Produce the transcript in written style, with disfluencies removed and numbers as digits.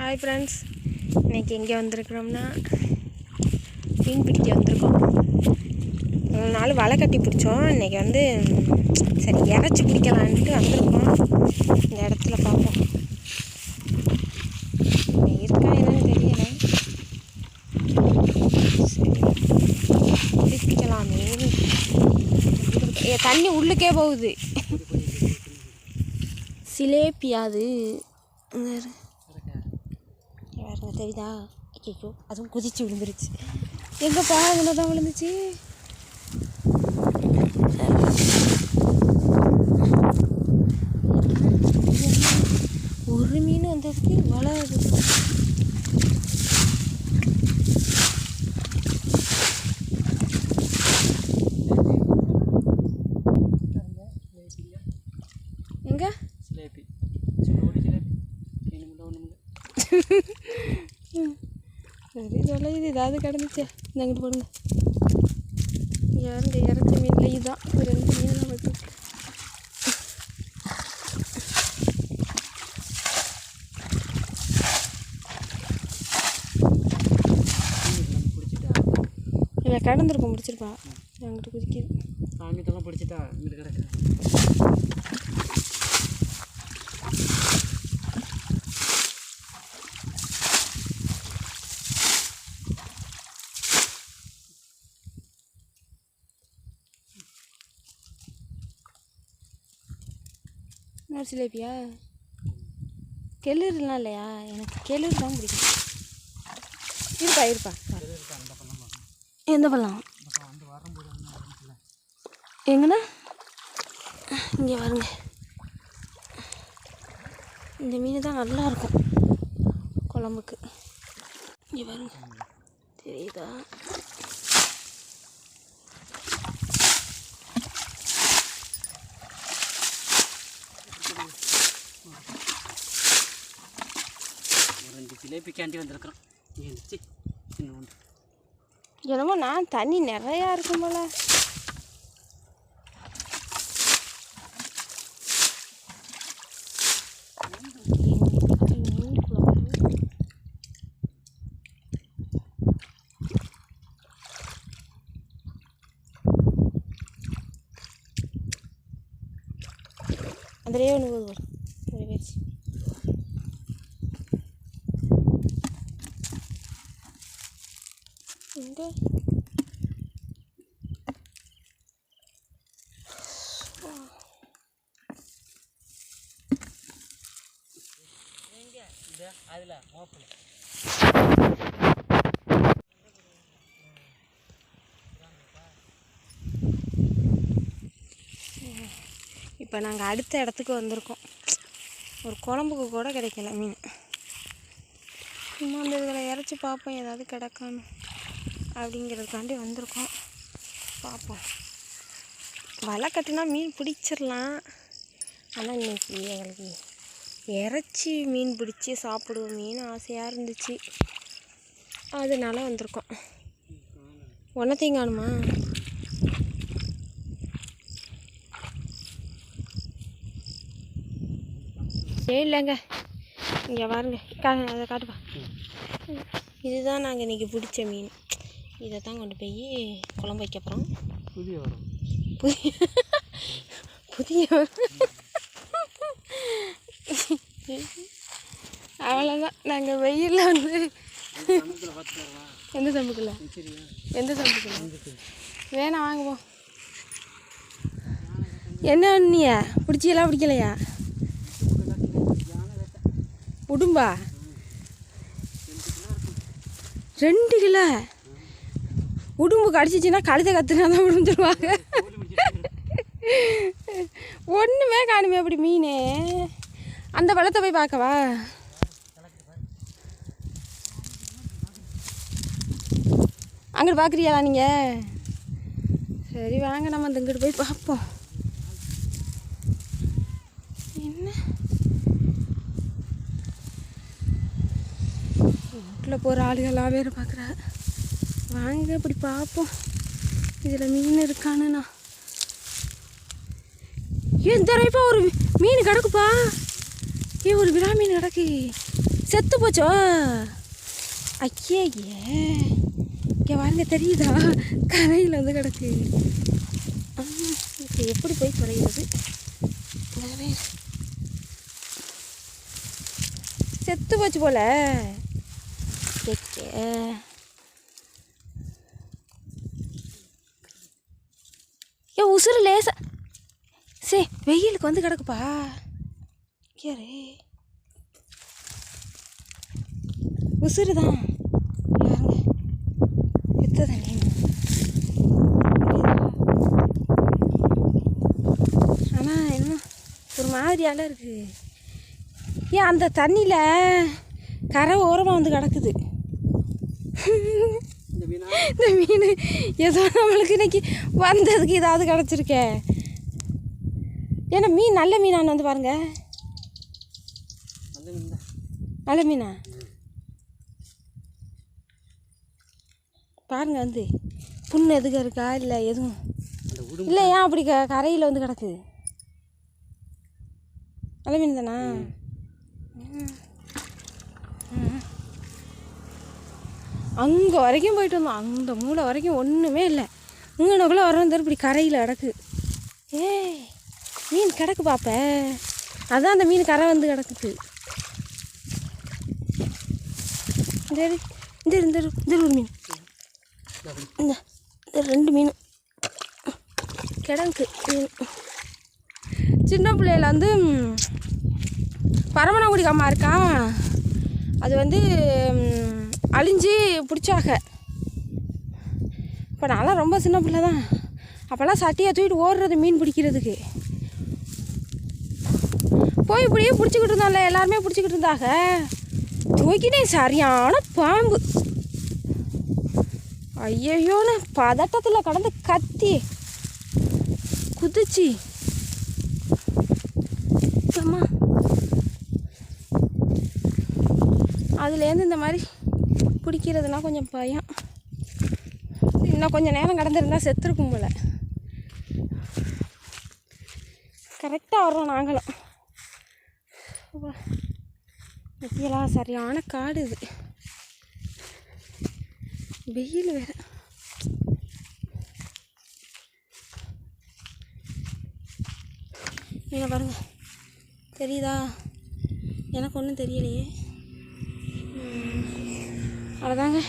Hi friends, இன்றைக்கி எங்கே வந்திருக்கிறோம்னா மீன் பிடிக்க வந்திருக்கோம். ஒரு நாள் வலை கட்டி பிடிச்சோம். இன்றைக்கி சரி இறச்சி பிடிக்கலான்ட்டு வந்திருக்கோம். இந்த இடத்துல பார்ப்போம் இருக்கா என்னன்னு தெரியலை. சரி பிடிக்கலாமே. தண்ணி உள்ளுக்கே போகுது. சிலேப்பியாது பாருங்க, தெரியுதா? ஐயோ, அதுவும் குதிச்சு விழுந்துருச்சு. எங்கே பாருங்க தான் விழுந்துச்சு. ஒரு மீன் வந்ததுக்கு வளருது. எங்க சரி சொல்லுது, ஏதாவது கிடந்துச்சே. இங்கிட்டு போடுங்க. யாருங்க இறச்ச மீன்ல இதுதான். ரெண்டு மீன் தான் வச்சு இல்லை கிடந்திருக்கும். பிடிச்சிருப்பா. அங்கிட்டு குதிக்குது. சாமியத்தெல்லாம் பிடிச்சிட்டா இங்கிட்டு கிடக்கு. சிலேபியா? கெளுருலாம் இல்லையா? எனக்கு கெளுரு தான் பிடிக்கும். இருப்பா. எந்த பழம்? எங்கண்ணா? இங்கே பாருங்க. இந்த மீன் தான் நல்லா இருக்கும் குழம்புக்கு. இங்கே பாருங்க, தெரியுதா? ஜிலேபி கேண்டி வந்திருக்கிறோம். என்னமோ நான் தண்ணி நிறையா இருக்கும் போல. அதிலே ஒன்று போதும். ஒரு பேச்சு எங்கே? அதில் ஓப்பன். இப்போ நாங்கள் அடுத்த இடத்துக்கு வந்திருக்கோம். ஒரு குழம்புக்கு கூட கிடைக்கல மீன். சும்மா அந்த இதில் இறச்சி பார்ப்போம் ஏதாவது கிடக்கான்னு அப்படிங்கிறதுக்காண்டி வந்திருக்கோம். பார்ப்போம். வலை கட்டினா மீன் பிடிச்சிடலாம். ஆனால் இன்றைக்கி எங்களுக்கு இறச்சி மீன் பிடிச்சி சாப்பிடுவோம் மீன் ஆசையாக இருந்துச்சு. அதனால வந்திருக்கோம். ஒன்றத்தையும் காணுமா? இல்லைங்க, இங்கே பாருங்க. அதை காட்டுப்பா. இதுதான் நாங்கள் இன்றைக்கி பிடிச்ச மீன். இதை தான் கொண்டு போய் குழம்பு வைக்க போகிறோம். புதிய அவ்வளோதான். நாங்கள் வெயிலில் எந்த சம்புக்குள்ள வேணாம் வாங்குவோம். என்ன நீ பிடிச்சியெல்லாம் பிடிக்கலையா? உடும்பா 2 கிலோ உடும்பு கடிச்சிச்சின்னா கழுதை கத்துனா தான் முடிஞ்சிருவாங்க. ஒன்றுமே காணுமே அப்படி மீன். அந்த பழத்தை போய் பார்க்கவா? அங்கிட்டு பார்க்குறியா நீங்கள்? சரி வாங்க, நம்ம அந்த இங்கிட்டு போய் பார்ப்போம். என்ன வீட்டில் போகிற ஆளுகளாக வேறு பார்க்குறா. வாங்க இப்படி பார்ப்போம் இதில் மீன் இருக்கானுண்ணா. ஏன் இந்த ரைப்பா ஒரு மீன் கிடக்குப்பா. ஒரு விரா மீன் கிடக்கு. செத்து போச்சோ. ஐயே இங்கே பாருங்க, தெரியுதா? கரையில் வந்து கிடக்கு. இப்போ எப்படி போய் குறையிறது? செத்து போச்சு போல. ஏன் உசுறு லேசா வெயிலுக்கு வந்து கிடக்குப்பா. கேரு உசுறு தான். எத்தனை நீ ஆனால் என்ன ஒரு மாதிரியால இருக்குது. ஏன் அந்த தண்ணியில் கரை ஓரமாக வந்து கிடக்குது. இந்த மீன் ஏதோ நம்மளுக்கு இன்னைக்கு வந்ததுக்கு ஏதாவது கிடச்சிருக்கே. ஏன்னா மீன் நல்ல மீனான்னு வந்து பாருங்க. நல்ல மீனா பாருங்க. வந்து புண்ணு எதுக்கு இருக்கா இல்லை எதுவும் இல்லை? ஏன் அப்படி கரையில் வந்து கிடக்கு? நல்ல மீன் தானா? அங்கே வரைக்கும் போயிட்டு வந்தோம். அந்த மூளை வரைக்கும் ஒன்றுமே இல்லை. இங்கனக்குள்ளே வரோம். இப்படி கரையில் கிடக்கு. ஏய் மீன் கிடக்கு பாப்ப. அதான் அந்த மீன் கரை வந்து கிடக்குது. இந்த ஒரு மீன், இந்த 2 மீன் கிடக்கு. சின்ன பிள்ளையில வந்து பரமனங்குடி அம்மா இருக்கா, அது வந்து அழிஞ்சு பிடிச்சாக. இப்போ நான்லாம் ரொம்ப சின்ன பிள்ளை தான். அப்போல்லாம் சட்டியை தூக்கிட்டு ஓடுறது மீன் பிடிக்கிறதுக்கு. போய் இப்படியே பிடிச்சிக்கிட்டு இருந்தால, எல்லாருமே பிடிச்சிக்கிட்டு இருந்தாங்க. தூக்கிட்டே சரியான பாம்பு. ஐயோன்னு பதட்டத்தில் கடந்து கத்தி குதிச்சு. அம்மா அதுலேருந்து இந்த மாதிரி பிடிக்கிறதுனா கொஞ்சம் பயம். இன்னும் கொஞ்சம் நேரம் கடந்திருந்தா செத்துருக்கும் போல. கரெக்டாக வர்றோம் நாங்களும். இப்பெல்லாம் சரியான காடு இது. வெயில் வேறு. நீங்கள் பாருங்க, தெரியுதா? எனக்கு ஒன்றும் தெரியலையே. அவ்வளோதாங்க.